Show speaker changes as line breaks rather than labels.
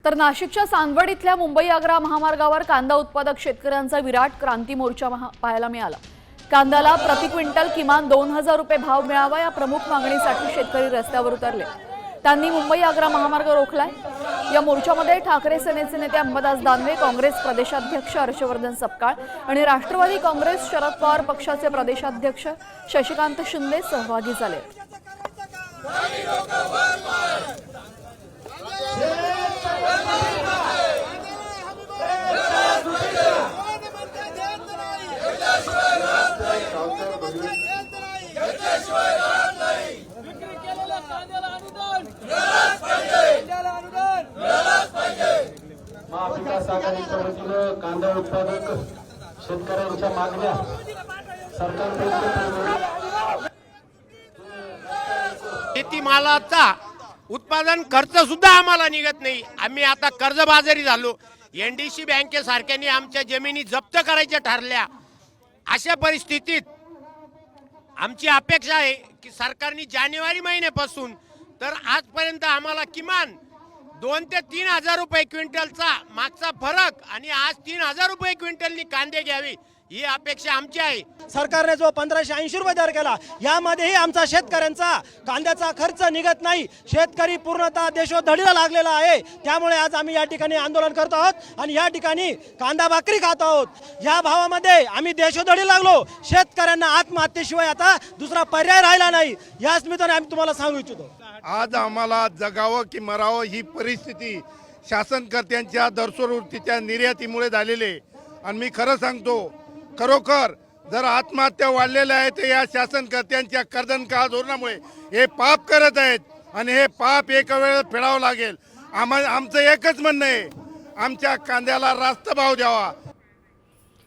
तर नाशिकच्या चांदवड इथल्या मुंबई आग्रा महामार्गावर कांदा उत्पादक शेतकऱ्यांचा विराट क्रांती मोर्चा पाहायला मिळाला। कांद्याला प्रति क्विंटल किमान 2000 रुपये भाव मिळावा या प्रमुख मागणीसाठी शेतकरी रस्त्यावर उतरले। त्यांनी मुंबई आग्रा महामार्ग रोखलाय। या मोर्चामध्ये ठाकरे सेनेचे नेते अंबादास दानवे, काँग्रेस प्रदेशाध्यक्ष हर्षवर्धन सपकाळ आणि राष्ट्रवादी काँग्रेस शरद पवार पक्षाचे प्रदेशाध्यक्ष शशिकांत शिंदे सहभागी झाले।
महाविकास आघाडीच्या वतीनं कांदा उत्पादक शेतकऱ्यांच्या मागण्या सरकारपर्यंत
शेतीमालाचा उत्पादन खर्च सुद्धा आम्हाला निघत नाही। आम्ही आता कर्जबाजारी झालो। एनडीसी बँकेसारख्याने आमच्या जमिनी जप्त करायच्या ठरल्या। अशा परिस्थितीत आमची अपेक्षा आहे की सरकारने जानेवारी महिन्यापासून तर आजपर्यंत आम्हाला किमान 2 ते 3 हजार रुपये क्विंटलचा मागचा फरक आणि आज 3000 रुपये क्विंटलनी कांदे घ्यावे ही अपेक्षा आमची आहे।
सरकारने जो 1580 रुपये दर केला यामध्येही आमचा शेतकऱ्यांचा कांद्याचा खर्च निघत नाही। शेतकरी पूर्णतः देशोधडीला लागलेला आहे। त्यामुळे आज आम्ही या ठिकाणी आंदोलन करत आहोत आणि या ठिकाणी कांदा भाकरी खात आहोत। या भावामध्ये आम्ही देशोधडी लागलो। शेतकऱ्यांना आत्महत्येशिवाय आता दुसरा पर्याय राहिला नाही। या स्मिताने आम्ही तुम्हाला सांगू इच्छितो,
आज आम्हाला जगावं की मरावं ही परिस्थिती शासनकर्त्यांच्या दरसोरवृत्तीच्या निर्यातीमुळे झालेले। आणि मी खरं सांगतो, खरोखर जर आत्महत्या वाढलेल्या आहेत तर या शासनकर्त्यांच्या कर्दनकाळ धोरणामुळे हे पाप करत आहेत आणि हे पाप एका वेळेला फेडावं लागेल। आमचं एकच म्हणणं आहे, आमच्या कांद्याला रास्त भाव द्यावा।